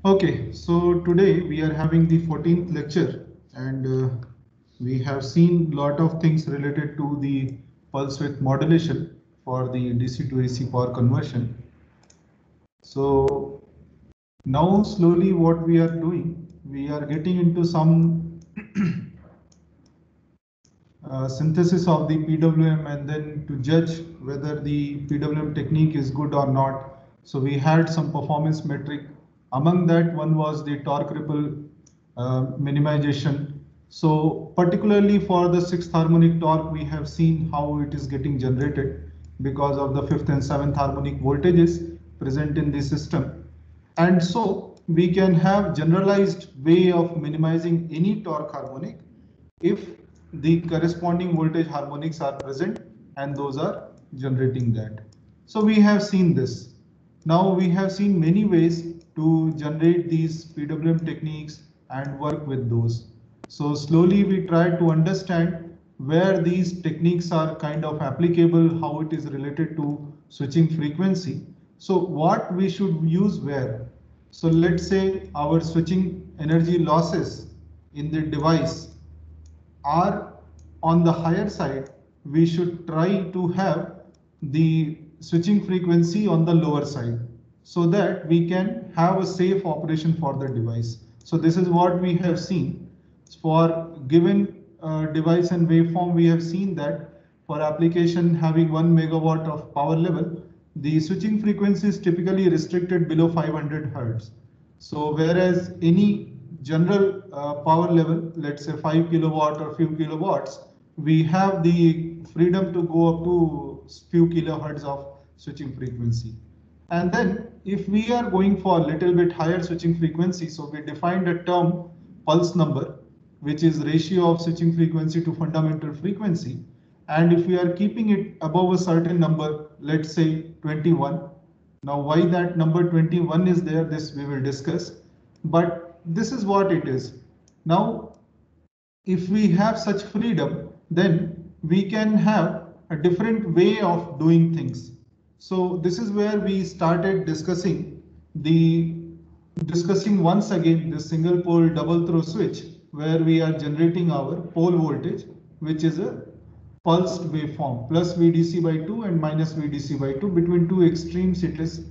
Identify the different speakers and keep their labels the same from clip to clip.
Speaker 1: Okay, so today we are having the 14th lecture, and we have seen a lot of things related to the pulse width modulation for the DC to AC power conversion. So now slowly what we are doing, we are getting into some synthesis of the PWM and then to judge whether the PWM technique is good or not. So we had some performance metric. Among that, one was the torque ripple minimization. So particularly for the sixth harmonic torque, we have seen how it is getting generated because of the fifth and seventh harmonic voltages present in the system. And so we can have generalized way of minimizing any torque harmonic if the corresponding voltage harmonics are present and those are generating that. So we have seen this. Now we have seen many ways to generate these PWM techniques and work with those. So slowly we try to understand where these techniques are kind of applicable, how it is related to switching frequency. So what we should use where. So let's say our switching energy losses in the device are on the higher side, we should try to have the switching frequency on the lower side so that we can have a safe operation for the device. So this is what we have seen for given device and waveform. We have seen that for application having 1 megawatt of power level, the switching frequency is typically restricted below 500 hertz. So whereas any general power level, let's say 5 kilowatt or few kilowatts, we have the freedom to go up to few kilohertz of switching frequency. And then if we are going for a little bit higher switching frequency, so we defined a term pulse number, which is ratio of switching frequency to fundamental frequency. And if we are keeping it above a certain number, let's say 21. Now why that number 21 is there, this we will discuss. But this is what it is. Now if we have such freedom, then we can have a different way of doing things. So this is where we started discussing once again the single pole double throw switch, where we are generating our pole voltage, which is a pulsed waveform, plus VDC by 2 and minus VDC by 2. Between two extremes it is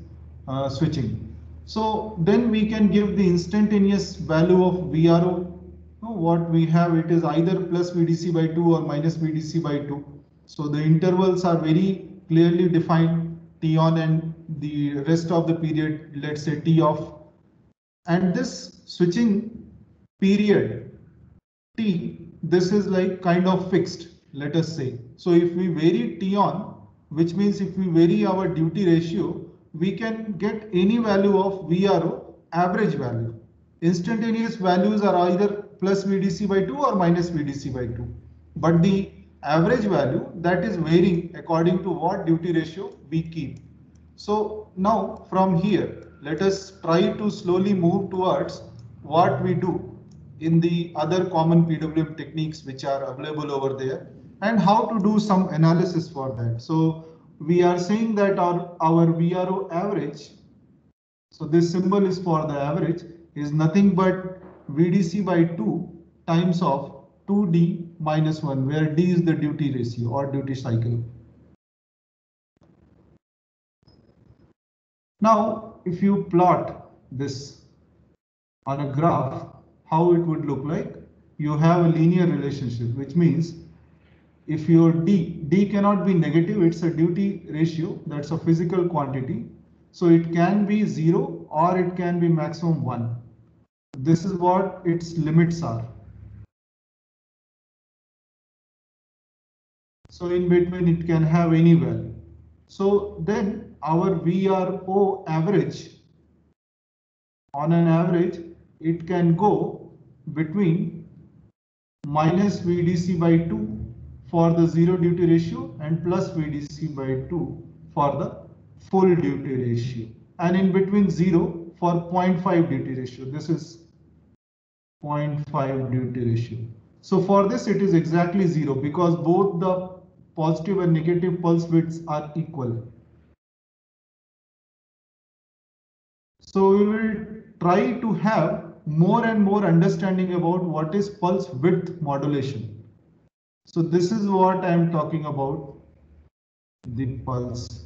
Speaker 1: switching. So then we can give the instantaneous value of VRO. What we have, it is either plus VDC by 2 or minus VDC by 2. So the intervals are very clearly defined, T on and the rest of the period, let's say T off. And this switching period T, this is like kind of fixed, let us say. So if we vary T on, which means if we vary our duty ratio, we can get any value of VRO average value. Instantaneous values are either plus VDC by 2 or minus VDC by 2. But the average value, that is varying according to what duty ratio we keep. So now from here, let us try to slowly move towards what we do in the other common PWM techniques which are available over there, and how to do some analysis for that. So we are saying that our VRO average, so this symbol is for the average, is nothing but VDC by 2 times of 2D minus 1, where D is the duty ratio or duty cycle. Now, if you plot this on a graph, how it would look like, you have a linear relationship, which means if your D cannot be negative, it's a duty ratio, that's a physical quantity. So it can be 0 or it can be maximum 1. This is what its limits are. So in between it can have any value. So then our VRO average, on an average, it can go between minus VDC by 2 for the 0 duty ratio and plus VDC by 2 for the full duty ratio, and in between 0 for 0.5 duty ratio. This is 0.5 duty ratio. So for this it is exactly 0 because both the positive and negative pulse widths are equal. So we will try to have more and more understanding about what is pulse width modulation. So this is what I am talking about, the pulse.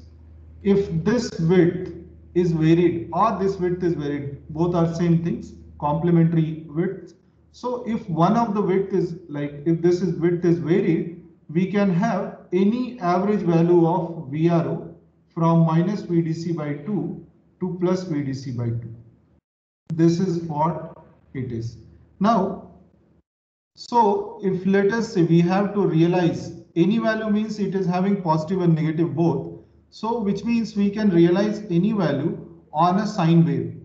Speaker 1: If this width is varied or this width is varied, both are same things, complementary widths. So if one of the width is like, if this is width is varied, we can have any average value of VRO from minus VDC by 2 to plus VDC by 2. This is what it is. Now, so if let us say we have to realize any value means it is having positive and negative both. So which means we can realize any value on a sine wave.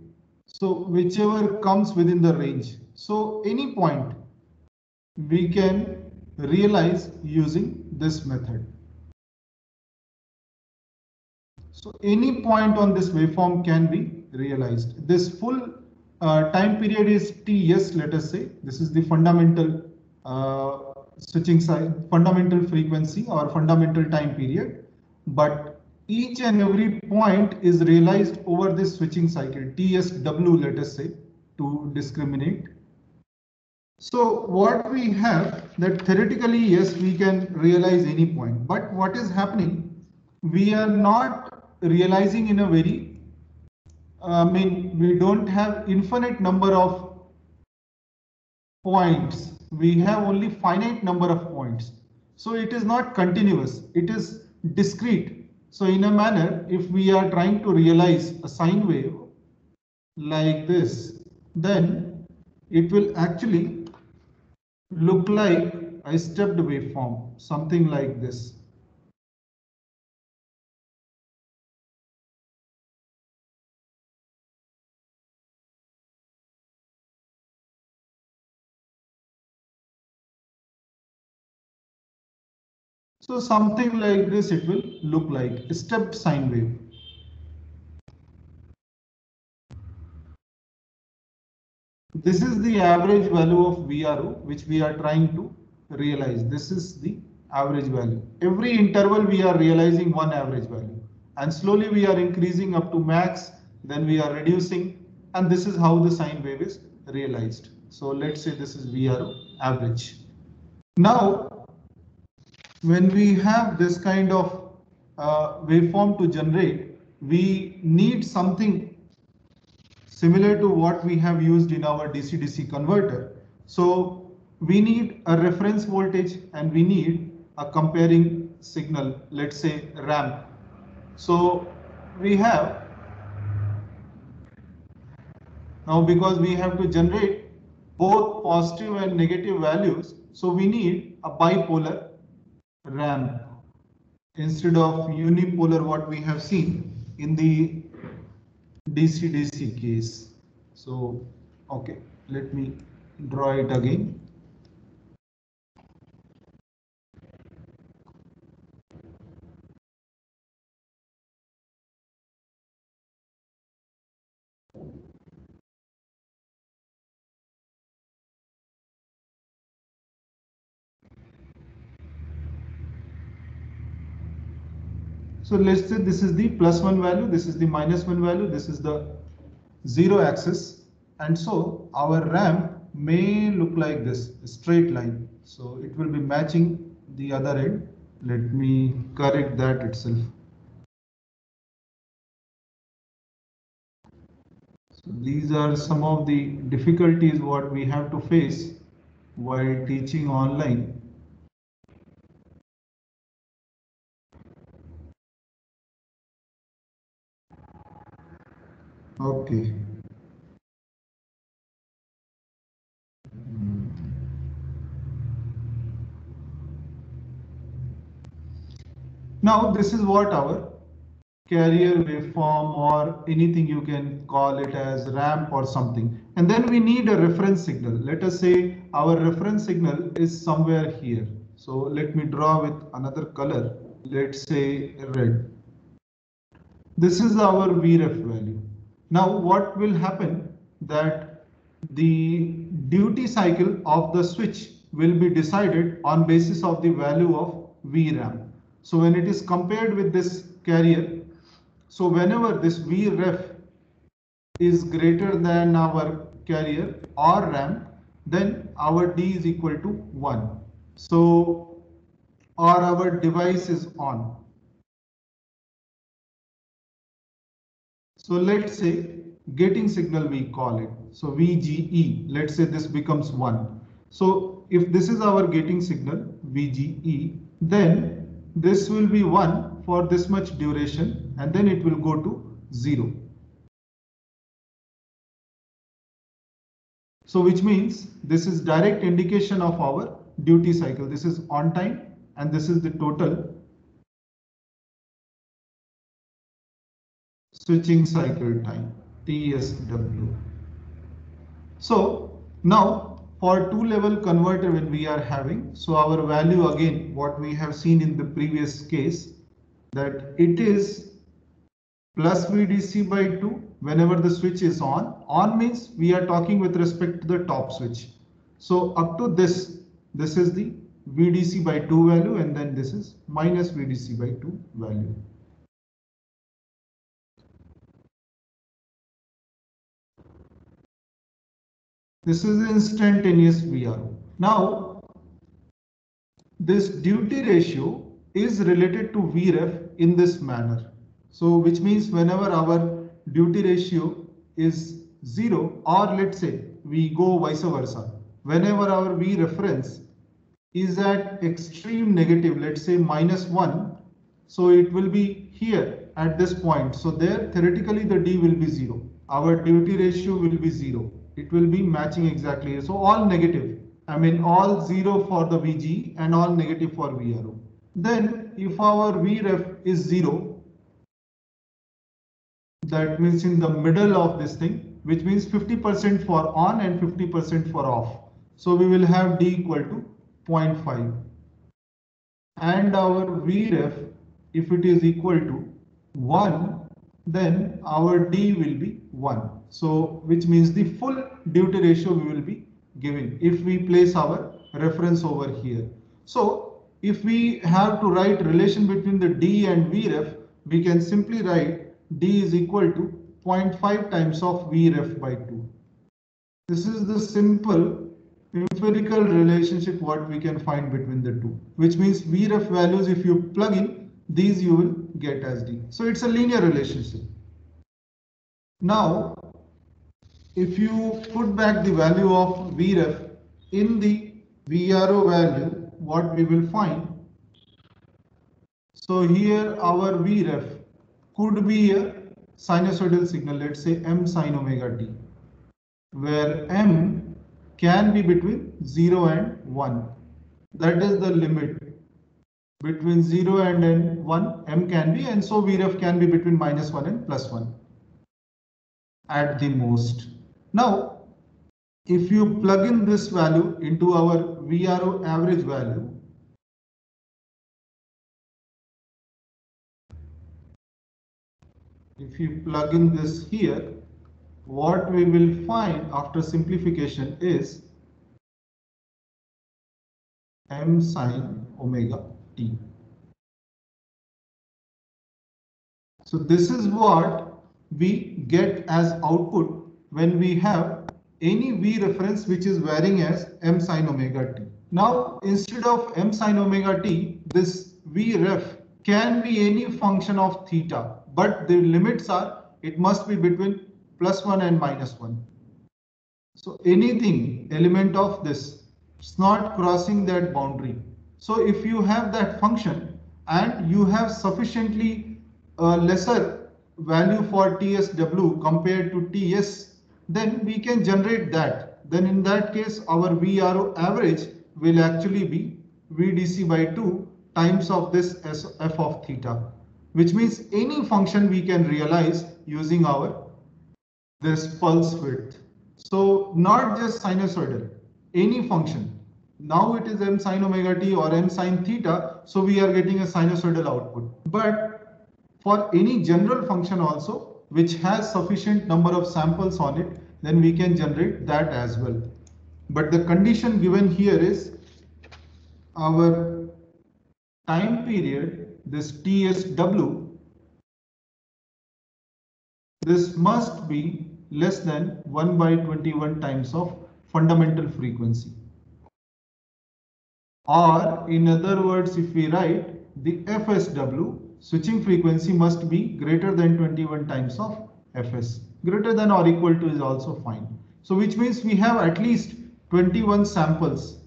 Speaker 1: So whichever comes within the range. So any point we can realize using this method. So any point on this waveform can be realized. This full time period is Ts, let us say. This is the fundamental switching size, fundamental frequency or fundamental time period. But each and every point is realized over this switching cycle, TSW, let us say, to discriminate. So what we have that theoretically, yes, we can realize any point. But what is happening? We are not realizing in a very, we don't have infinite number of points. We have only finite number of points. So it is not continuous, it is discrete. So in a manner, if we are trying to realize a sine wave like this, then it will actually look like a stepped waveform, something like this. So something like this it will look like, a stepped sine wave. This is the average value of VRO which we are trying to realize. This is the average value. Every interval we are realizing one average value, and slowly we are increasing up to max, then we are reducing, and this is how the sine wave is realized. So let's say this is VRO average. Now, when we have this kind of waveform to generate, we need something similar to what we have used in our DC-DC converter. So we need a reference voltage and we need a comparing signal, let's say ramp. So we have, now because we have to generate both positive and negative values, so we need a bipolar ramp instead of unipolar what we have seen in the DC-DC case. So, okay, let me draw it again. So let's say this is the +1 value, this is the -1 value, this is the 0 axis, and so our ramp may look like this, a straight line. So it will be matching the other end. Let me correct that itself. So these are some of the difficulties what we have to face while teaching online. Okay. Now this is what our carrier waveform or anything you can call it as ramp or something. And then we need a reference signal. Let us say our reference signal is somewhere here. So let me draw with another color. Let's say red. This is our VREF value. Now what will happen that the duty cycle of the switch will be decided on basis of the value of VRAM. So when it is compared with this carrier, so whenever this VREF is greater than our carrier or ramp, then our D is equal to 1. So, or our device is on. So let's say getting signal we call it. So VGE, let's say this becomes 1. So if this is our getting signal VGE, then this will be 1 for this much duration and then it will go to 0. So which means this is direct indication of our duty cycle. This is on time and this is the total switching cycle time, TSW. So now for two-level converter when we are having, so our value again what we have seen in the previous case, that it is plus VDC by 2 whenever the switch is on. On means we are talking with respect to the top switch. So up to this is the VDC by 2 value and then this is minus VDC by 2 value. This is instantaneous VRO. Now, this duty ratio is related to VREF in this manner. So, which means whenever our duty ratio is 0, or let's say we go vice versa, whenever our V reference is at extreme negative, let's say -1, so it will be here at this point. So there theoretically the D will be 0. Our duty ratio will be 0. It will be matching exactly. So all negative. I mean all 0 for the VG and all negative for VRO. Then if our VREF is 0, that means in the middle of this thing, which means 50% for on and 50% for off. So we will have D equal to 0.5. And our VREF, if it is equal to 1, then our D will be 1. So which means the full duty ratio we will be giving if we place our reference over here. So if we have to write relation between the D and VREF, we can simply write D is equal to 0.5 times of VREF by 2. This is the simple empirical relationship what we can find between the two, which means VREF values, if you plug in these, you will get as D. So it's a linear relationship. Now, if you put back the value of VREF in the VRO value, what we will find? So here our VREF could be a sinusoidal signal, let's say M sin omega t, where M can be between 0 and 1. That is the limit. Between 0 and 1, M can be, and so VREF can be between -1 and +1 at the most. Now, if you plug in this value into our VRO average value, if you plug in this here, what we will find after simplification is M sin omega t. So this is what we get as output when we have any V reference which is varying as M sin omega t. Now instead of M sin omega t, this V ref can be any function of theta, but the limits are it must be between +1 and -1. So anything element of this, it's not crossing that boundary. So if you have that function and you have sufficiently lesser value for TSW compared to TS, then we can generate that. Then in that case, our VRO average will actually be VDC by 2 times of this f of theta, which means any function we can realize using our this pulse width. So not just sinusoidal, any function. Now it is M sin omega t or M sin theta, so we are getting a sinusoidal output. But for any general function also, which has sufficient number of samples on it, then we can generate that as well. But the condition given here is our time period, this TSW, this must be less than 1 by 21 times of fundamental frequency. Or in other words, if we write the FSW, switching frequency must be greater than 21 times of Fs. Greater than or equal to is also fine. So which means we have at least 21 samples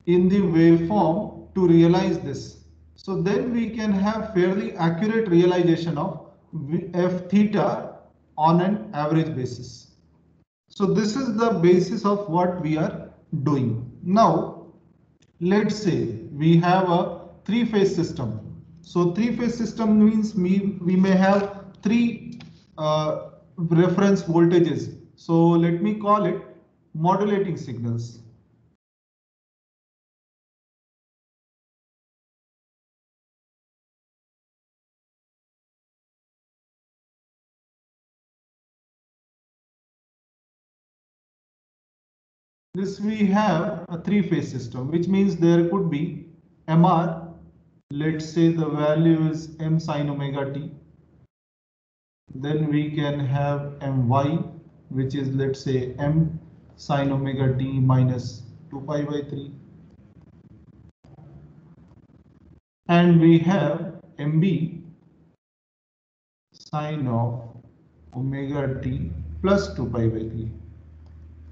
Speaker 1: in the waveform to realize this. So then we can have fairly accurate realization of F theta on an average basis. So this is the basis of what we are doing. Now, let's say we have a three-phase system. So three-phase system means we may have three reference voltages. So let me call it modulating signals. This we have a three-phase system, which means there could be MR, let's say the value is M sin omega t. Then we can have My, which is let's say M sin omega t minus 2 pi by 3. And we have MB sine of omega t plus 2 pi by 3.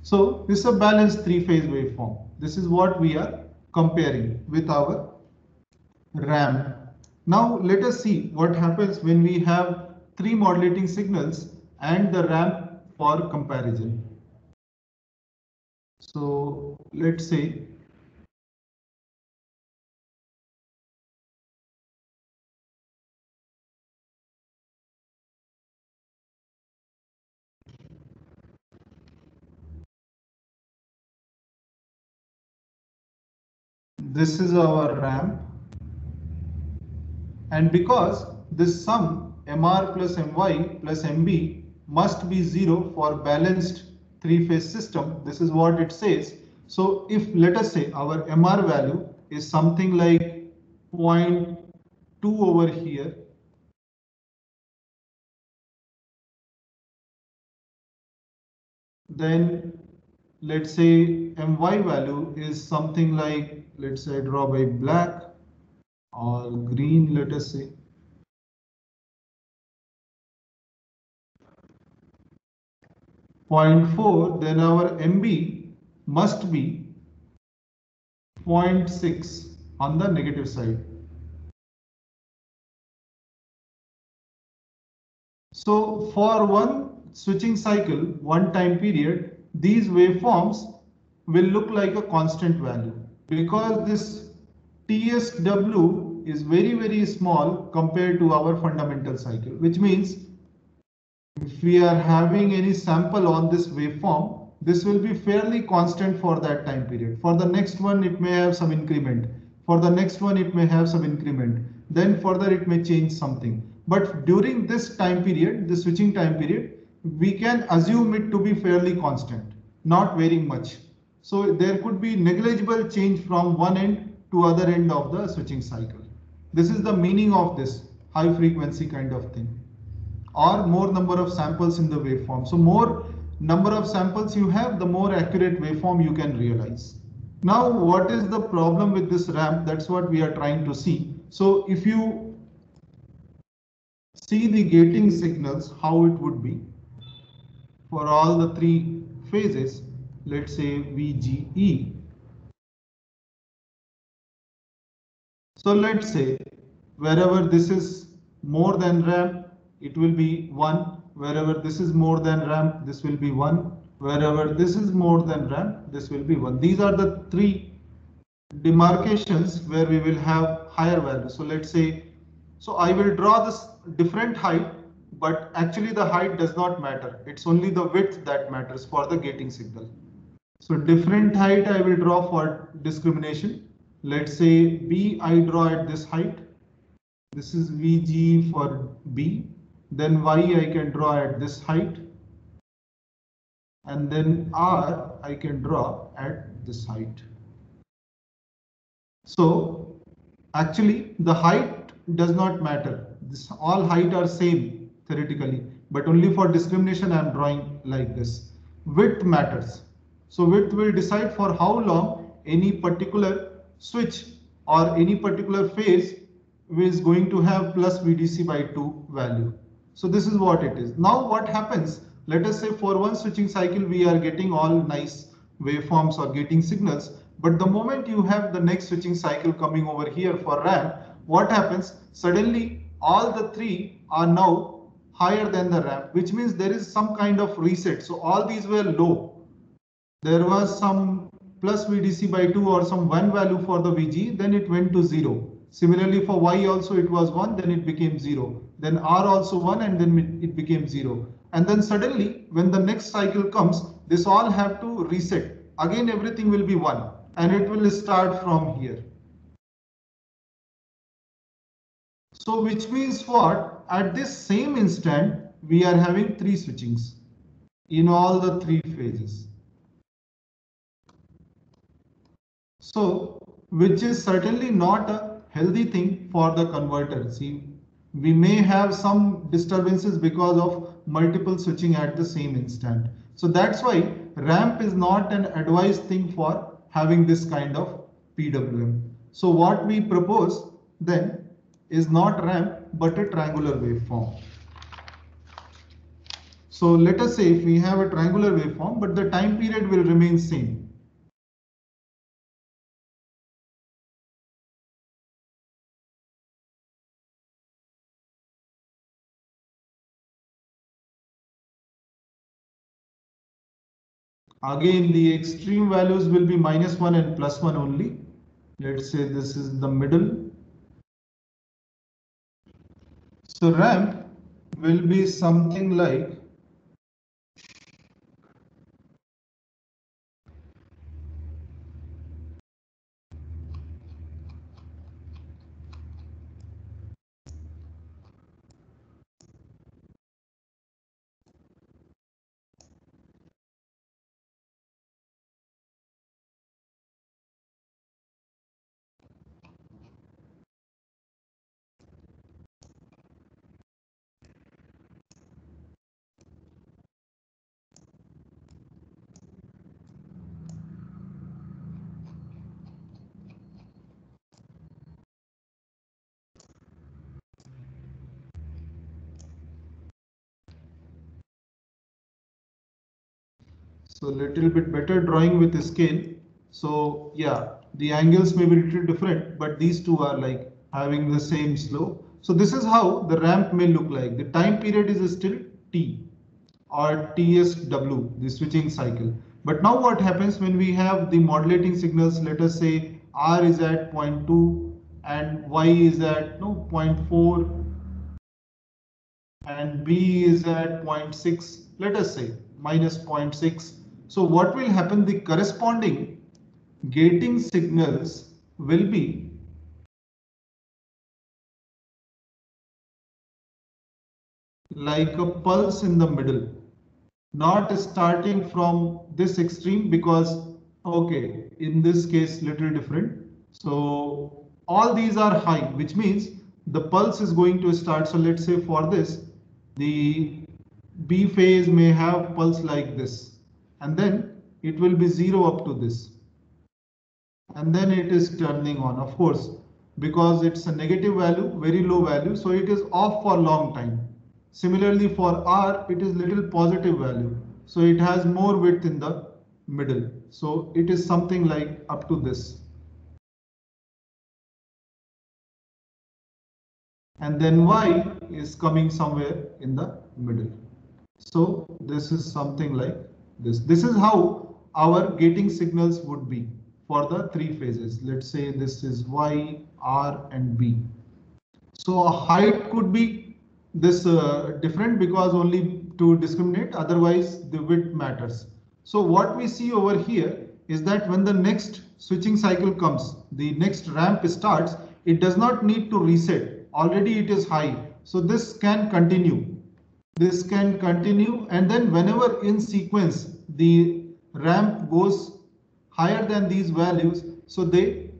Speaker 1: So this is a balanced three-phase waveform. This is what we are comparing with our ramp. Now let us see what happens when we have three modulating signals and the ramp for comparison. So let's say this is our ramp, and because this sum Mr plus My plus Mb must be 0 for balanced three-phase system, this is what it says. So if let us say our Mr value is something like 0.2 over here, then let's say My value is something like, let's say I draw by black or green, let us say. Point 0.4, then our MB must be 0.6 on the negative side. So for one switching cycle, one time period, these waveforms will look like a constant value because this TSW is very small compared to our fundamental cycle, which means if we are having any sample on this waveform, this will be fairly constant for that time period. For the next one, it may have some increment. For the next one, it may have some increment. Then further, it may change something. But during this time period, the switching time period, we can assume it to be fairly constant, not varying much. So there could be negligible change from one end to other end of the switching cycle. This is the meaning of this high frequency kind of thing, or more number of samples in the waveform. So more number of samples you have, the more accurate waveform you can realize. Now, what is the problem with this ramp? That's what we are trying to see. So if you see the gating signals, how it would be for all the three phases, let's say VGE. So let's say wherever this is more than ramp, it will be 1. Wherever this is more than ramp, this will be 1. Wherever this is more than ramp, this will be 1. These are the three demarcations where we will have higher values. So let's say, so I will draw this different height, but actually the height does not matter. It's only the width that matters for the gating signal. So different height I will draw for discrimination. Let's say B I draw at this height. This is VG for B. Then Y I can draw at this height. And then R I can draw at this height. So actually the height does not matter. This all height are same theoretically, but only for discrimination I am drawing like this. Width matters. So width will decide for how long any particular switch or any particular phase is going to have plus VDC by 2 value. So this is what it is. Now what happens? Let us say for one switching cycle we are getting all nice waveforms or getting signals, but the moment you have the next switching cycle coming over here for ramp, what happens? Suddenly all the three are now higher than the ramp, which means there is some kind of reset. So all these were low. There was some plus VDC by 2 or some 1 value for the VG, then it went to 0. Similarly for Y also it was 1, then it became 0. Then R also 1 and then it became 0. And then suddenly when the next cycle comes, this all have to reset. Again everything will be 1 and it will start from here. So which means what? At this same instant, we are having 3 switchings in all the 3 phases. So, which is certainly not a healthy thing for the converter. See, we may have some disturbances because of multiple switching at the same instant. So that's why ramp is not an advised thing for having this kind of PWM. So what we propose then is not ramp but a triangular waveform. So let us say if we have a triangular waveform, but the time period will remain same. Again, the extreme values will be -1 and +1 only. Let's say this is the middle. So ramp will be something like so little bit better drawing with the scale. So yeah, the angles may be a little different, but these two are like having the same slope. So this is how the ramp may look like. The time period is still T or TSW, the switching cycle. But now what happens when we have the modulating signals, let us say R is at 0.2 and Y is at 0.4 and B is at 0.6, let us say minus 0.6. So what will happen? The corresponding gating signals will be like a pulse in the middle, not starting from this extreme because, okay, in this case little different. So all these are high, which means the pulse is going to start. So let's say for this, the B phase may have pulse like this, and then it will be 0 up to this. And then it is turning on, of course, because it's a negative value, very low value, so it is off for a long time. Similarly for R, it is little positive value, so it has more width in the middle. So it is something like up to this. And then Y is coming somewhere in the middle. So this is something like this. This is how our gating signals would be for the 3 phases. Let's say this is Y, R and B. So height could be this different because only to discriminate, otherwise the width matters. So what we see over here is that when the next switching cycle comes, the next ramp starts, it does not need to reset. Already it is high. So this can continue. This can continue, and then whenever in sequence the ramp goes higher than these values, so they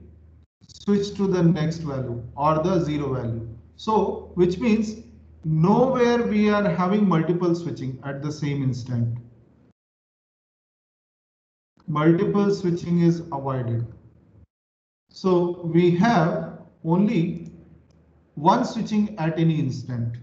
Speaker 1: switch to the next value or the 0 value. So which means Nowhere we are having multiple switching at the same instant. Multiple switching is avoided. So we have only one switching at any instant.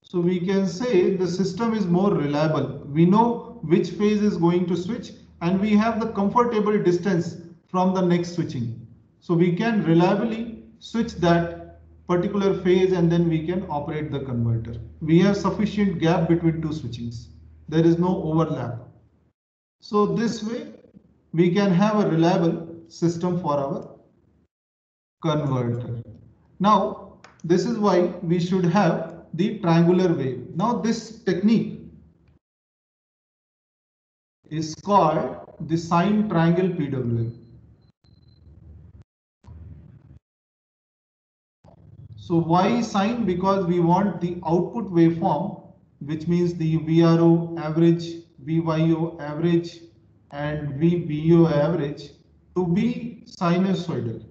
Speaker 1: So we can say the system is more reliable. We know which phase is going to switch and we have the comfortable distance from the next switching. So we can reliably switch that particular phase and then we can operate the converter. We have sufficient gap between two switchings. There is no overlap. So this way we can have a reliable system for our converter. Now, this is why we should have the triangular wave. Now, this technique is called the sine triangle PWM. So why sine? Because we want the output waveform, which means the VRO average, VYO average, and VBO average to be sinusoidal.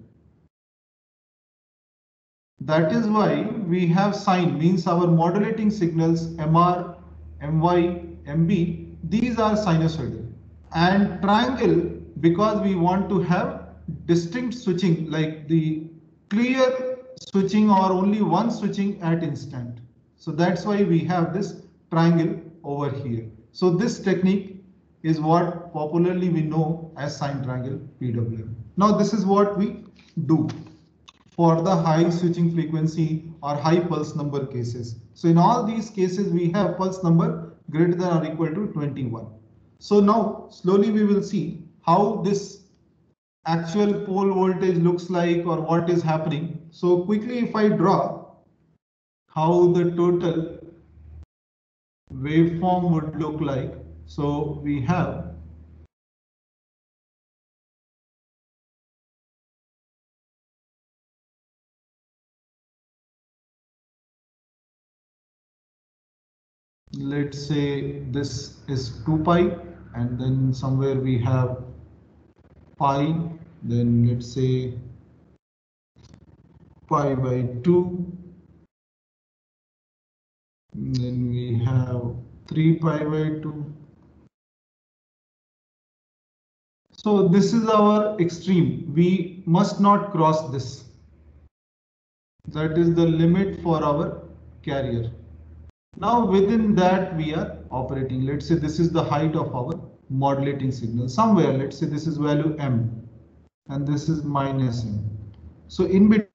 Speaker 1: That is why we have sine, means our modulating signals MR, MY, MB, these are sinusoidal. And triangle, because we want to have distinct switching, like the clear switching or only one switching at instant. So that's why we have this triangle over here. So this technique is what popularly we know as sine triangle PWM. Now this is what we do for the high switching frequency or high pulse number cases. So in all these cases, we have pulse number greater than or equal to 21. So now slowly we will see how this actual pole voltage looks like or what is happening. So quickly, if I draw how the total waveform would look like. So we have let's say this is 2 pi and then somewhere we have pi, then let's say pi by 2, then we have 3 pi by 2. So this is our extreme. We must not cross this. That is the limit for our carrier. Now within that we are operating. Let's say this is the height of our modulating signal. Somewhere, let's say this is value m and this is minus m. So in between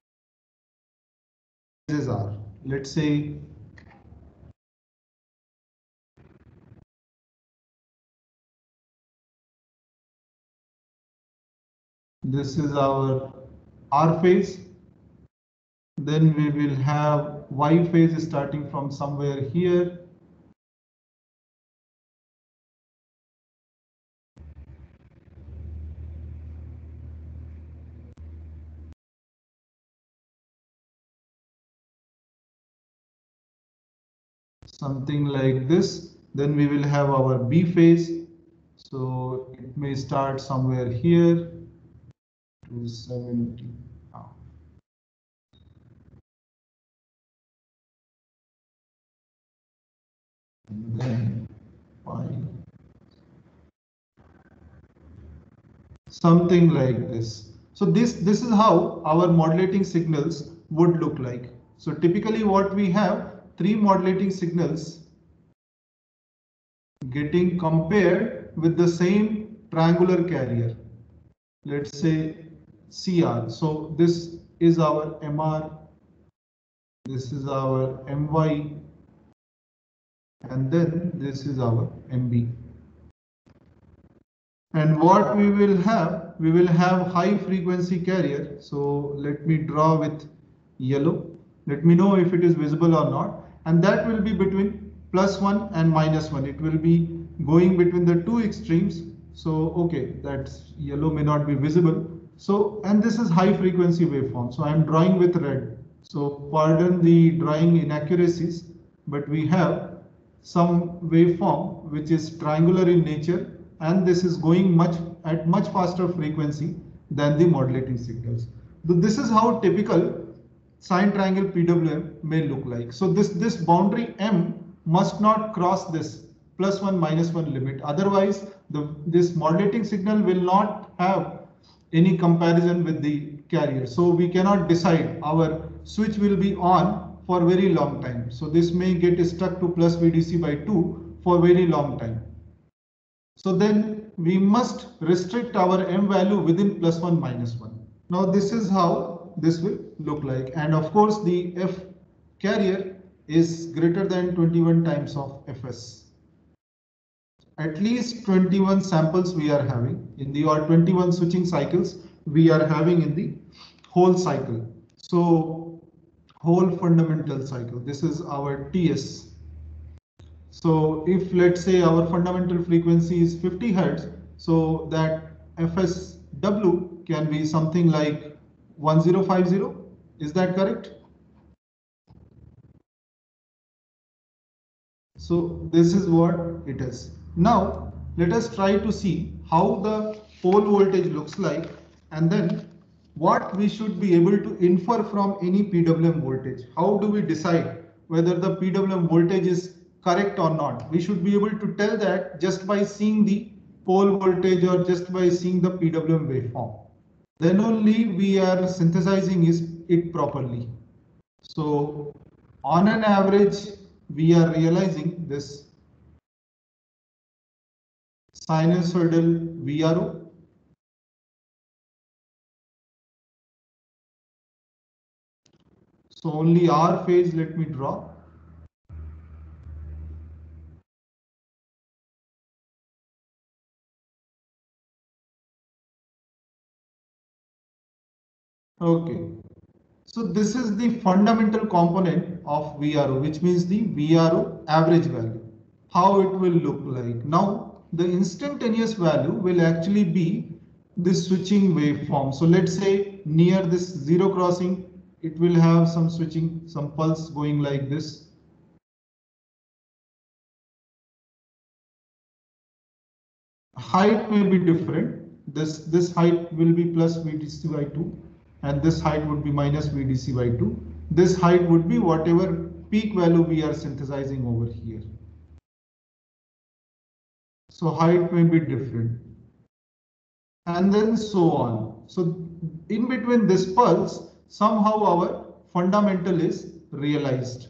Speaker 1: are, let's say this is our R phase. Then we will have Y phase starting from somewhere here. Something like this. Then we will have our B phase. So it may start somewhere here to 70. And then pi. Something like this. So this is how our modulating signals would look like. So typically what we have, three modulating signals getting compared with the same triangular carrier. Let's say CR. So this is our MR, this is our MY, and then this is our MB. And what we will have high frequency carrier. So let me draw with yellow. Let me know if it is visible or not. And that will be between +1 and -1. It will be going between the two extremes. So, okay, that's yellow may not be visible. So, and this is high frequency waveform. So I am drawing with red. So pardon the drawing inaccuracies, but we have some waveform which is triangular in nature, and this is going at much faster frequency than the modulating signals. This is how typical sine triangle PWM may look like. So this boundary M must not cross this +1 -1 limit. Otherwise, this modulating signal will not have any comparison with the carrier. So we cannot decide our switch will be on for very long time. So this may get stuck to plus VDC/2 for very long time. So then we must restrict our M value within +1 -1. Now this is how this will look like. And of course the F carrier is greater than 21 times of Fs. At least 21 samples we are having in the, or 21 switching cycles we are having in the whole cycle. So whole fundamental cycle, this is our TS. So if let's say our fundamental frequency is 50 Hertz, so that FSW can be something like 1050. Is that correct? So this is what it is. Now let us try to see how the pole voltage looks like, and then what we should be able to infer from any PWM voltage. How do we decide whether the PWM voltage is correct or not? We should be able to tell that just by seeing the pole voltage or just by seeing the PWM waveform. Then only we are synthesizing it properly. So on an average, we are realizing this sinusoidal VRO. So only R phase, let me draw. Okay. So this is the fundamental component of VRO, which means the VRO average value. How it will look like. Now, the instantaneous value will actually be this switching waveform. So let's say near this zero crossing, it will have some switching, some pulse going like this. Height may be different. This height will be plus VDC/2, and this height would be minus VDC/2. This height would be whatever peak value we are synthesizing over here. So height may be different, and then so on. So in between this pulse, somehow our fundamental is realized.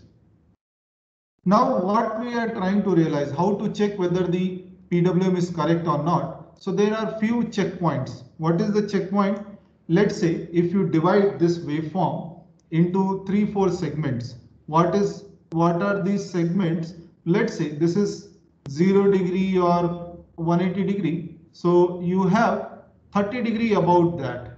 Speaker 1: Now what we are trying to realize, how to check whether the PWM is correct or not. So there are few checkpoints. What is the checkpoint? Let's say if you divide this waveform into 3-4 segments, what are these segments? Let's say this is 0 degree or 180 degree. So you have 30 degree about that.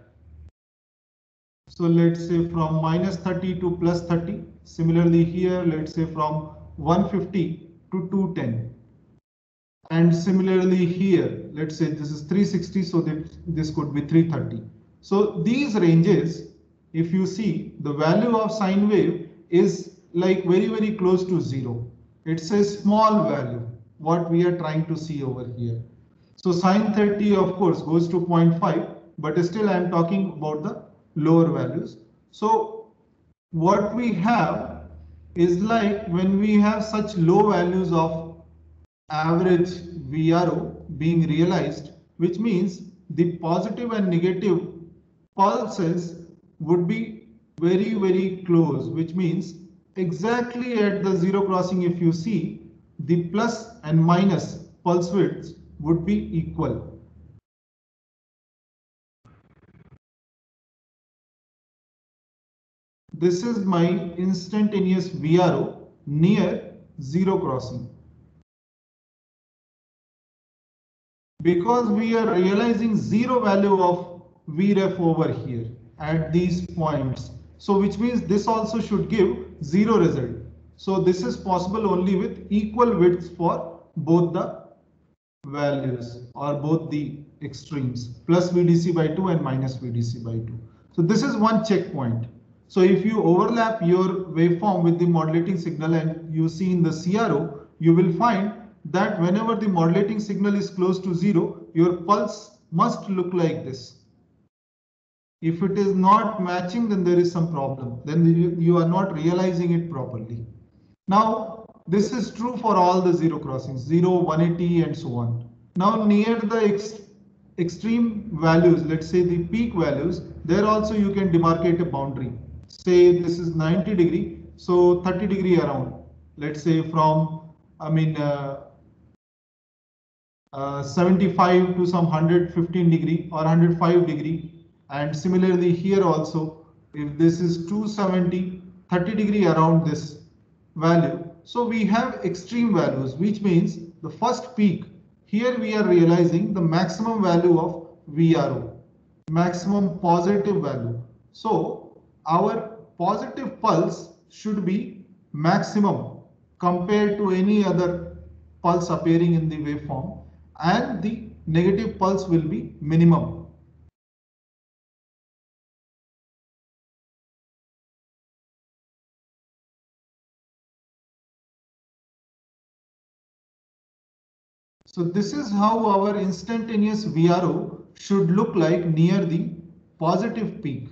Speaker 1: So let's say from minus 30 to plus 30. Similarly here, let's say from 150 to 210. And similarly here, let's say this is 360, so that this could be 330. So these ranges, if you see, the value of sine wave is like very close to 0. It's a small value, what we are trying to see over here. So sine 30 of course goes to 0.5, but still I am talking about the lower values. So what we have is like when we have such low values of average VRO being realized, which means the positive and negative pulses would be very close, which means exactly at the zero crossing, if you see, the plus and minus pulse widths would be equal. This is my instantaneous VRO near zero crossing. Because we are realizing zero value of Vref over here at these points. So which means this also should give zero result. So this is possible only with equal widths for both the values or both the extremes, plus VDC/2 and minus VDC/2. So this is one checkpoint. So if you overlap your waveform with the modulating signal and you see in the CRO, you will find that whenever the modulating signal is close to 0, your pulse must look like this. If it is not matching, then there is some problem. Then you are not realizing it properly. Now, this is true for all the zero crossings, 0, 180 and so on. Now, near the extreme values, let's say the peak values, there also you can demarcate a boundary. Say this is 90 degree, so 30 degree around. Let's say from, 75 to some 115 degree or 105 degree. And similarly here also, if this is 270, 30 degree around this value. So we have extreme values, which means the first peak. Here we are realizing the maximum value of VRO, maximum positive value. So our positive pulse should be maximum compared to any other pulse appearing in the waveform, and the negative pulse will be minimum. So this is how our instantaneous VRO should look like near the positive peak.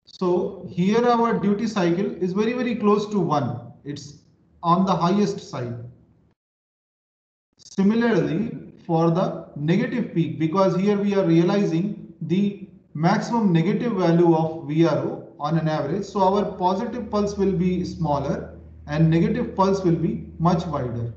Speaker 1: So here our duty cycle is very close to 1. It's on the highest side. Similarly, for the negative peak, because here we are realizing the maximum negative value of VRO on an average. So our positive pulse will be smaller and negative pulse will be much wider.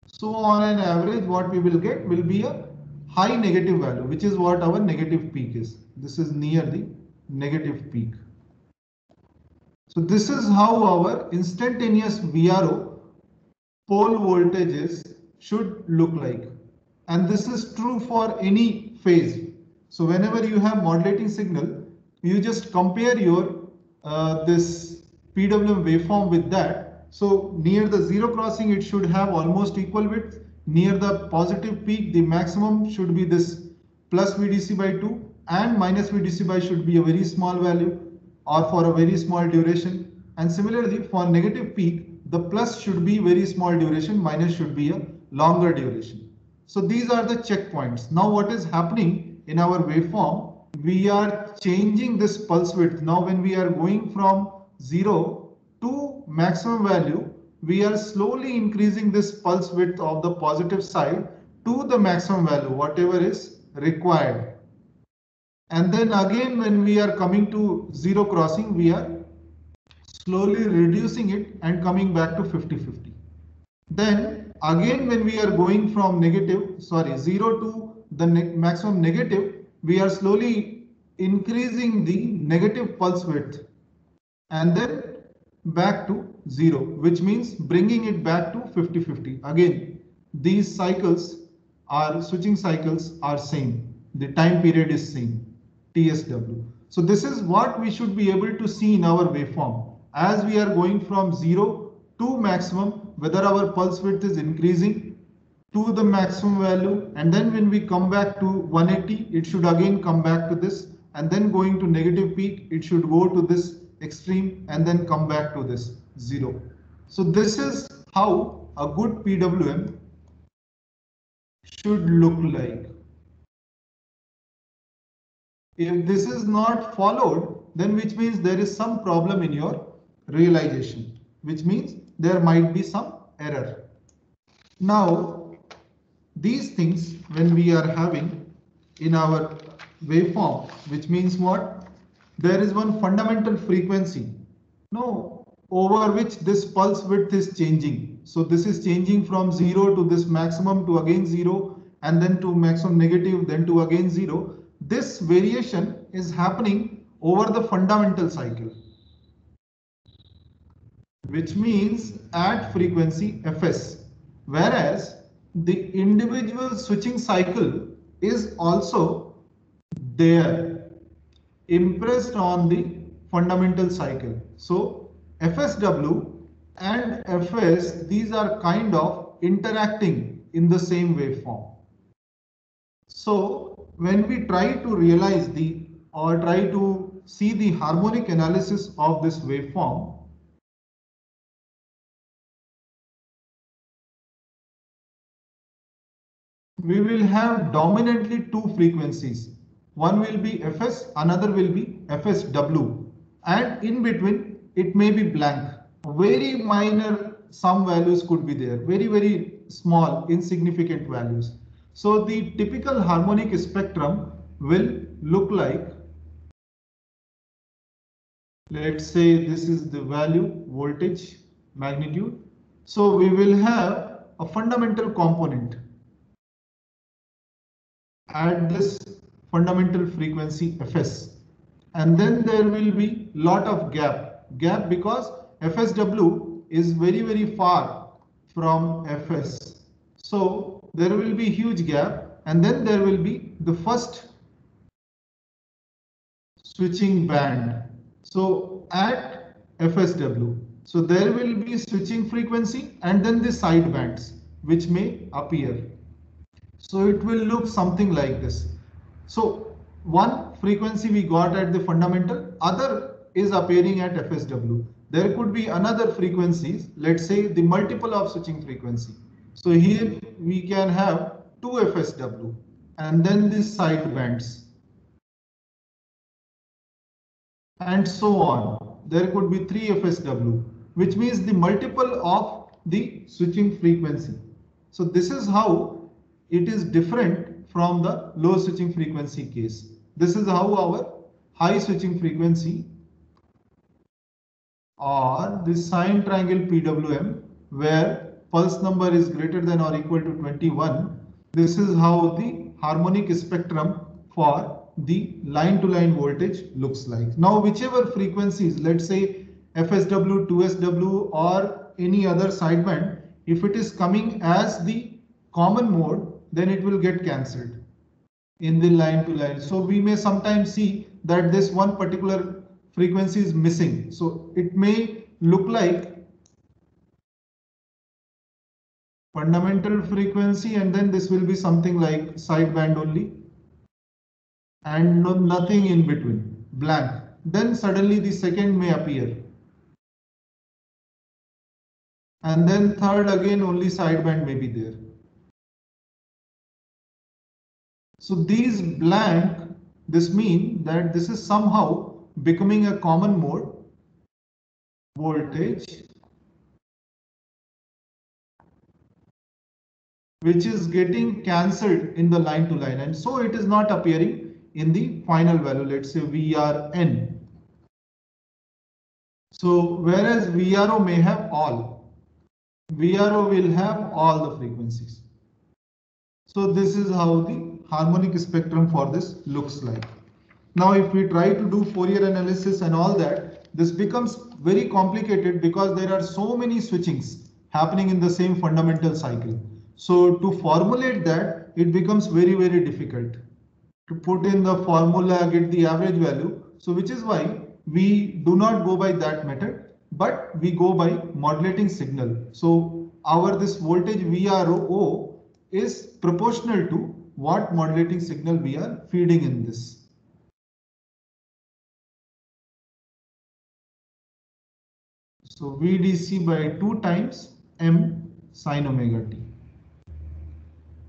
Speaker 1: So on an average, what we will get will be a high negative value, which is what our negative peak is. This is near the negative peak. So this is how our instantaneous VRO pole voltages should look like. And this is true for any phase. So whenever you have modulating signal, you just compare your this PWM waveform with that. So near the zero crossing, it should have almost equal width. Near the positive peak, the maximum should be this plus VDC by 2, and minus VDC by should be a very small value or for a very small duration. And similarly, for negative peak, the plus should be very small duration, minus should be a longer duration. So these are the checkpoints. Now what is happening in our waveform? We are changing this pulse width. Now when we are going from 0 to maximum value, we are slowly increasing this pulse width of the positive side to the maximum value, whatever is required. And then again, when we are coming to zero crossing, we are slowly reducing it and coming back to 50-50. Then again, when we are going from 0 to the maximum negative, we are slowly increasing the negative pulse width and then back to 0, which means bringing it back to 50-50. Again, these cycles are switching cycles are same. The time period is same, TSW. So this is what we should be able to see in our waveform. As we are going from 0 to maximum, whether our pulse width is increasing to the maximum value, and then when we come back to 180, it should again come back to this, and then going to negative peak, it should go to this extreme and then come back to this 0. So this is how a good PWM should look like. If this is not followed, then which means there is some problem in your realization, which means there might be some error. Now, these things when we are having in our waveform, which means what? There is one fundamental frequency, no, over which this pulse width is changing. So this is changing from 0 to this maximum to again 0 and then to maximum negative, then to again 0. This variation is happening over the fundamental cycle, which means at frequency Fs, whereas the individual switching cycle is also there, impressed on the fundamental cycle. So FSW and Fs, these are kind of interacting in the same waveform. So when we try to realize or try to see the harmonic analysis of this waveform, we will have dominantly two frequencies. One will be Fs, another will be Fsw, and in between it may be blank. Very minor some values could be there, very small, insignificant values. So the typical harmonic spectrum will look like, let's say this is the value, voltage, magnitude. So we will have a fundamental component at this fundamental frequency Fs, and then there will be lot of gap because Fsw is very far from Fs, so there will be huge gap, and then there will be the first switching band. So at Fsw, so there will be switching frequency and then the side bands which may appear. So it will look something like this. So one frequency we got at the fundamental, other is appearing at Fsw. There could be another frequencies, let's say the multiple of switching frequency. So here we can have 2 Fsw and then the side bands and so on. There could be 3 Fsw, which means the multiple of the switching frequency. So this is how it is different from the low switching frequency case. This is how our high switching frequency or the sine triangle PWM, where pulse number is greater than or equal to 21. This is how the harmonic spectrum for the line to line voltage looks like. Now whichever frequencies, let's say FSW, 2SW or any other sideband, if it is coming as the common mode, then it will get cancelled in the line to line. So we may sometimes see that this one particular frequency is missing. So it may look like fundamental frequency and then this will be something like sideband only and nothing in between, blank. Then suddenly the second may appear. And then third again only sideband may be there. So these blank, this means that this is somehow becoming a common mode voltage which is getting cancelled in the line to line, and so it is not appearing in the final value, let's say VRN. So whereas VRO may have all, VRO will have all the frequencies. So this is how the harmonic spectrum for this looks like. Now if we try to do Fourier analysis and all that, this becomes very complicated because there are so many switchings happening in the same fundamental cycle. So to formulate that, it becomes very difficult to put in the formula, get the average value. So which is why we do not go by that method, but we go by modulating signal. So our this voltage VRO is proportional to what modulating signal we are feeding in this. So VDC by 2 times M sin omega t,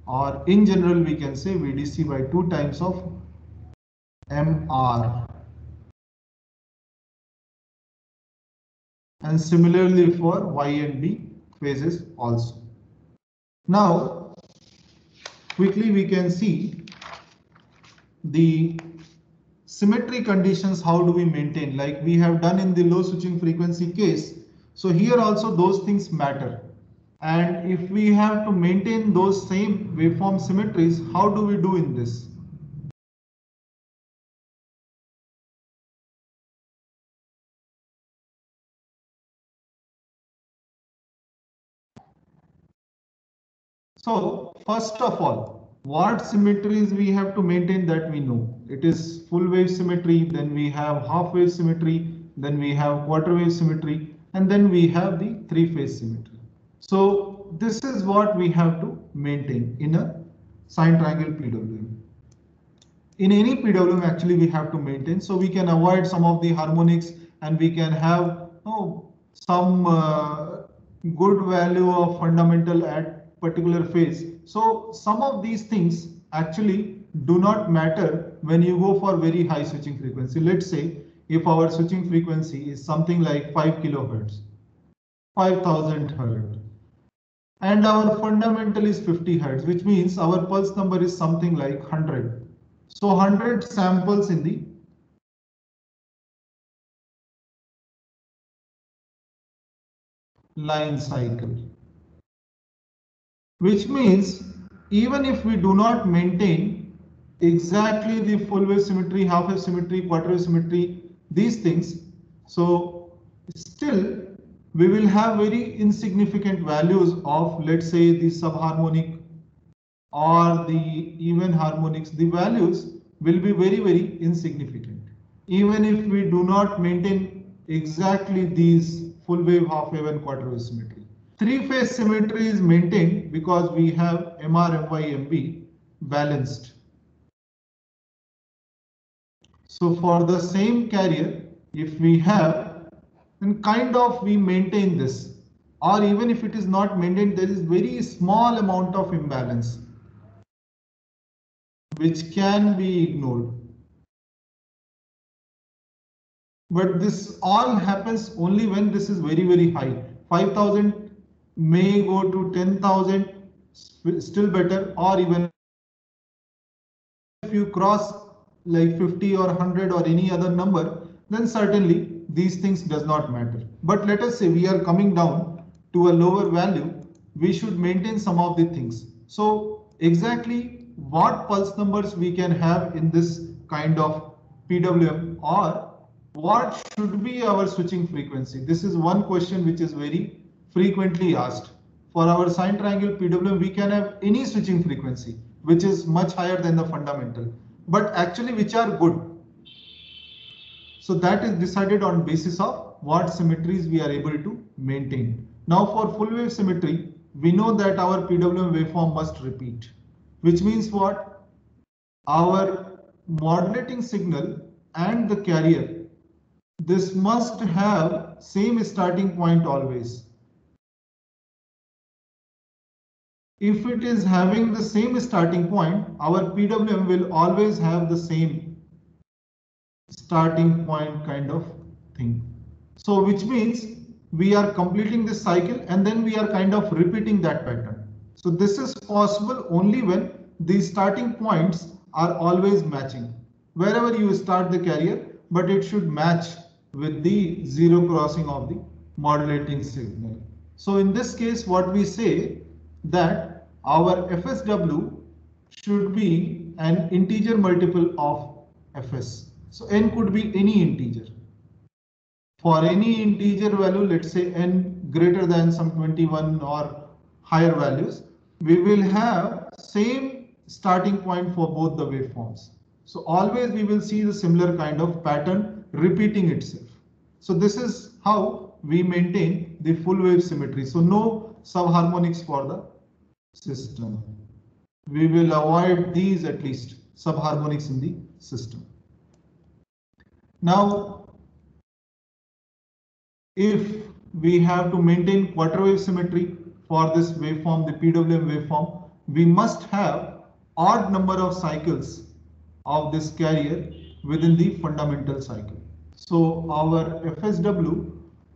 Speaker 1: or in general we can say VDC by 2 times of MR, and similarly for Y and B phases also. Now quickly we can see the symmetry conditions. How do we maintain, like we have done in the low switching frequency case? So here also those things matter, and if we have to maintain those same waveform symmetries, how do we do in this? So first of all, what symmetries we have to maintain, that we know. It is full wave symmetry, then we have half wave symmetry, then we have quarter wave symmetry, and then we have the three-phase symmetry. So this is what we have to maintain in a sine triangle PWM. In any PWM actually we have to maintain, so we can avoid some of the harmonics and we can have some good value of fundamental at particular phase. So some of these things actually do not matter when you go for very high switching frequency. Let's say if our switching frequency is something like 5 kilohertz, 5000 hertz, and our fundamental is 50 hertz, which means our pulse number is something like 100. So 100 samples in the line cycle, which means even if we do not maintain exactly the full wave symmetry, half wave symmetry, quarter wave symmetry, these things, so still we will have very insignificant values of, let's say, the subharmonic or the even harmonics. The values will be very, very insignificant, even if we do not maintain exactly these full wave, half wave and quarter wave symmetry. Three-phase symmetry is maintained because we have MR, MY, MB balanced. So for the same carrier, if we have, then kind of we maintain this, or even if it is not maintained, there is very small amount of imbalance which can be ignored. But this all happens only when this is very, very high. 5000 may go to 10,000, still better, or even if you cross like 50 or 100 or any other number, then certainly these things does not matter. But let us say we are coming down to a lower value, we should maintain some of the things. So exactly what pulse numbers we can have in this kind of PWM, or what should be our switching frequency? This is one question which is very frequently asked. For our sine triangle PWM, we can have any switching frequency which is much higher than the fundamental, but actually which are good. So that is decided on basis of what symmetries we are able to maintain. Now for full wave symmetry, we know that our PWM waveform must repeat, which means what? Our modulating signal and the carrier, this must have same starting point always. If it is having the same starting point, our PWM will always have the same starting point kind of thing. So which means we are completing this cycle and then we are kind of repeating that pattern. So this is possible only when the starting points are always matching. Wherever you start the carrier, but it should match with the zero crossing of the modulating signal. So in this case, what we say that our FSW should be an integer multiple of Fs. So n could be any integer. For any integer value, let's say n greater than some 21 or higher values, we will have same starting point for both the waveforms. So always we will see the similar kind of pattern repeating itself. So this is how we maintain the full wave symmetry. So no subharmonics for the system. We will avoid these, at least subharmonics in the system. Now, if we have to maintain quarter wave symmetry for this waveform, the PWM waveform, we must have odd number of cycles of this carrier within the fundamental cycle. So our FSW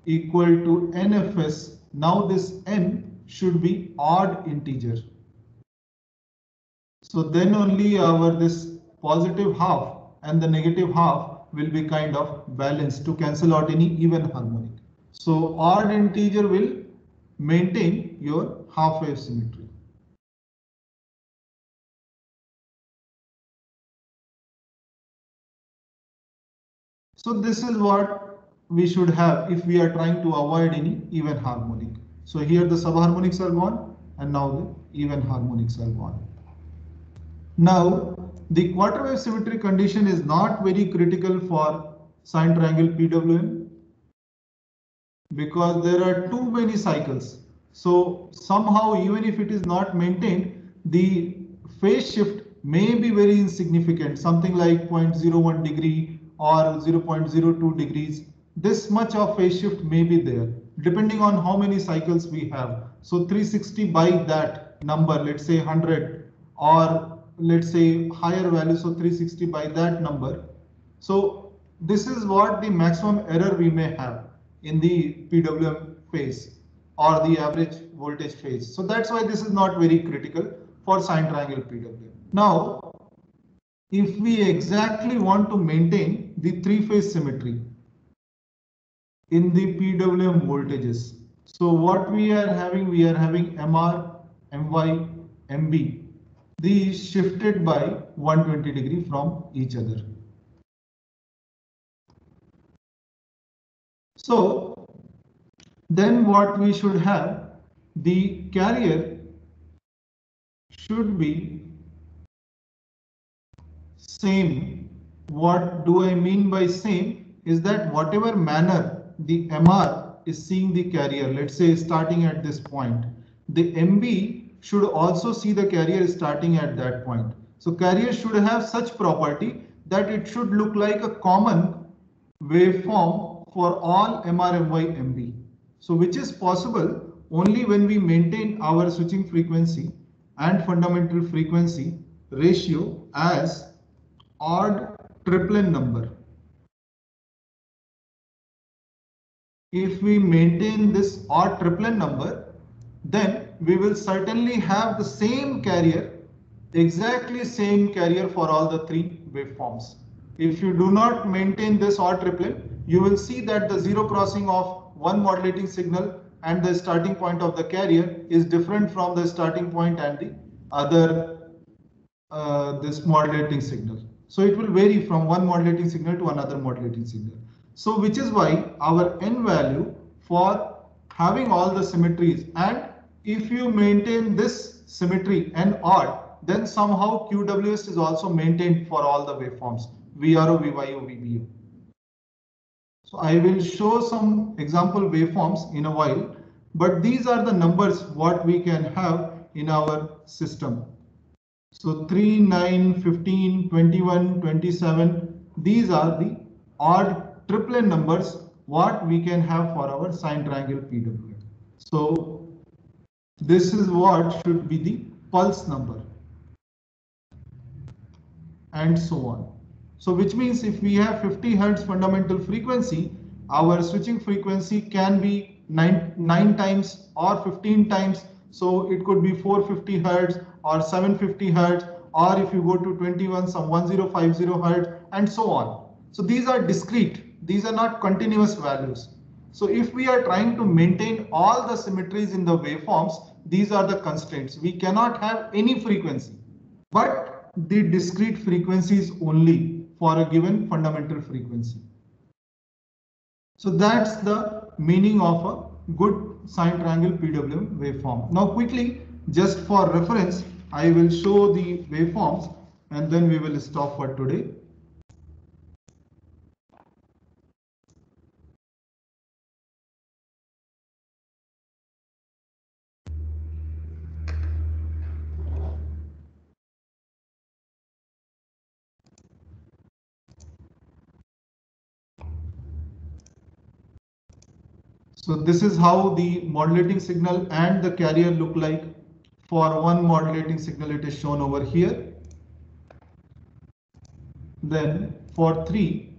Speaker 1: equal to NFS. Now this N should be odd integer. So then only our this positive half and the negative half will be kind of balanced to cancel out any even harmonic. So odd integer will maintain your half wave symmetry. So this is what we should have if we are trying to avoid any even harmonic. So here the subharmonics are gone and now the even harmonics are gone. Now the quarter wave symmetry condition is not very critical for sine triangle PWM because there are too many cycles. So somehow even if it is not maintained, the phase shift may be very insignificant, something like 0.01 degree or 0.02 degrees. This much of phase shift may be there depending on how many cycles we have. So 360 by that number, let's say 100, or let's say higher value, so 360 by that number. So this is what the maximum error we may have in the PWM phase or the average voltage phase. So that's why this is not very critical for sine triangle PWM. Now, if we exactly want to maintain the three-phase symmetry in the PWM voltages, so what we are having MR, MY, MB, these shifted by 120 degree from each other. So then what we should have, the carrier should be same. What do I mean by same is that whatever manner the MR is seeing the carrier, let's say starting at this point, the MB should also see the carrier starting at that point. So carrier should have such property that it should look like a common waveform for all MR, MY, MB. So which is possible only when we maintain our switching frequency and fundamental frequency ratio as odd triplet number. If we maintain this odd triplet number, then we will certainly have the same carrier, exactly same carrier for all the three waveforms. If you do not maintain this odd triplet, you will see that the zero crossing of one modulating signal and the starting point of the carrier is different from the starting point and the other this modulating signal. So it will vary from one modulating signal to another modulating signal. So which is why our n value for having all the symmetries, and if you maintain this symmetry n odd, then somehow QWS is also maintained for all the waveforms VRO, VYO, VBO. So I will show some example waveforms in a while, but these are the numbers what we can have in our system. So 3, 9, 15, 21, 27, these are the odd triplet numbers what we can have for our sine triangle PWM. So this is what should be the pulse number and so on. So which means if we have 50 Hertz fundamental frequency, our switching frequency can be 9 times or 15 times. So it could be 450 Hertz or 750 Hertz, or if you go to 21, some 1050 Hertz and so on. So these are discrete. These are not continuous values. So if we are trying to maintain all the symmetries in the waveforms, these are the constraints. We cannot have any frequency, but the discrete frequencies only for a given fundamental frequency. So that's the meaning of a good sine triangle PWM waveform. Now quickly, just for reference, I will show the waveforms and then we will stop for today. So this is how the modulating signal and the carrier look like. For one modulating signal, it is shown over here. Then for 3,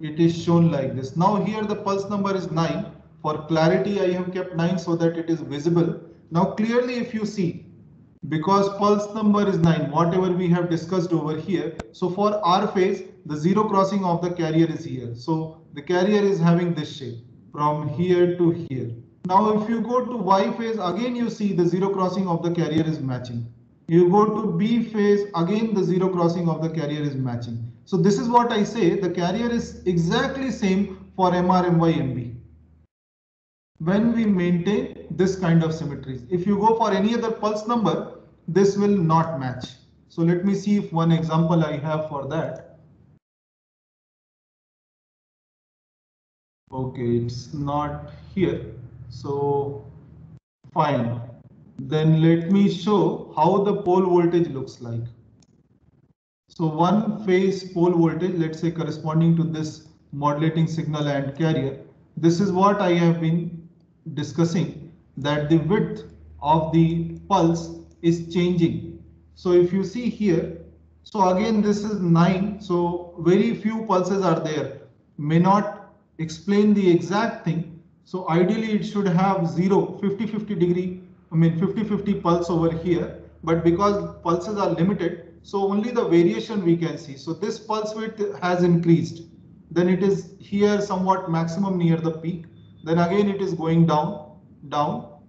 Speaker 1: it is shown like this. Now here the pulse number is 9. For clarity, I have kept 9 so that it is visible. Now clearly if you see, because pulse number is 9, whatever we have discussed over here. So for R phase, the zero crossing of the carrier is here. So the carrier is having this shape from here to here. Now if you go to Y phase, again you see the zero crossing of the carrier is matching. You go to B phase, again the zero crossing of the carrier is matching. So this is what I say, the carrier is exactly same for MR, MY, MB. When we maintain this kind of symmetries. If you go for any other pulse number, this will not match. So let me see if one example I have for that. Okay, it's not here. So fine. Then let me show how the pole voltage looks like. So one phase pole voltage, let's say corresponding to this modulating signal and carrier. This is what I have been discussing. that the width of the pulse is changing. So if you see here, so again this is 9, so very few pulses are there, may not explain the exact thing. So ideally it should have 0, 50-50 degree, 50-50 pulse over here, but because pulses are limited, so only the variation we can see. So this pulse width has increased, then it is here somewhat maximum near the peak, then again it is going down,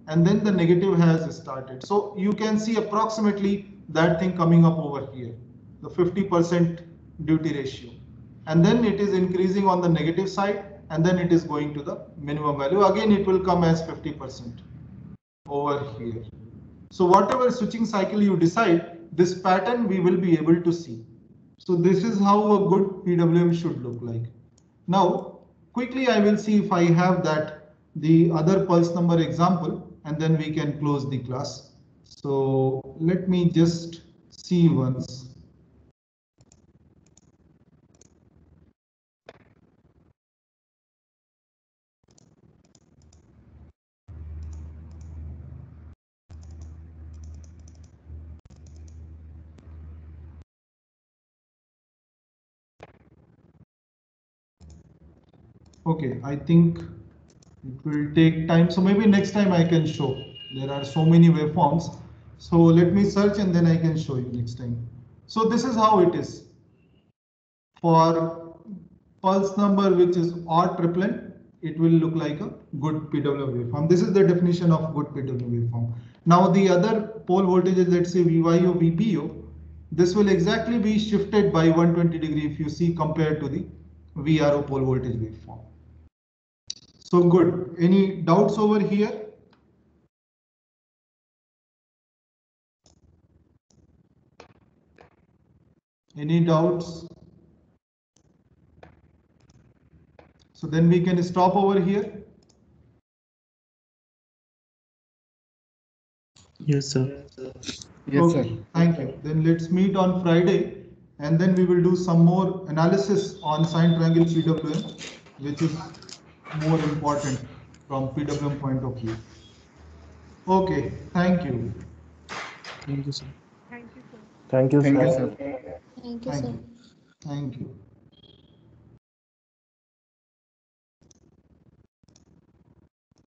Speaker 1: and then the negative has started. So you can see approximately that thing coming up over here, the 50% duty ratio, and then it is increasing on the negative side, and then it is going to the minimum value. Again it will come as 50% over here. So whatever switching cycle you decide, this pattern we will be able to see. So this is how a good PWM should look like. Now, quickly I will see if I have that, the other pulse number example, and then we can close the class. So let me just see once. Okay, I think it will take time. So maybe next time I can show. There are so many waveforms. So let me search and then I can show you next time. So this is how it is. For pulse number which is odd triplet, it will look like a good PWM waveform. This is the definition of good PWM waveform. Now the other pole voltages, let's say VYO, VPO, this will exactly be shifted by 120 degree if you see compared to the VRO pole voltage waveform. So good. Any doubts over here? Any doubts? So then we can stop over here.
Speaker 2: Yes, sir.
Speaker 3: Yes,
Speaker 1: Okay,
Speaker 3: sir.
Speaker 1: thank you. Then let's meet on Friday, and then we will do some more analysis on sine triangle PWM, which is more important from PWM point of view. Okay, thank you.
Speaker 2: Thank you, sir.
Speaker 4: Thank you, sir.
Speaker 2: Thank you,
Speaker 3: Thank you,
Speaker 2: sir.
Speaker 3: sir.
Speaker 4: Thank you,
Speaker 1: Thank
Speaker 4: sir.
Speaker 1: you. Thank you.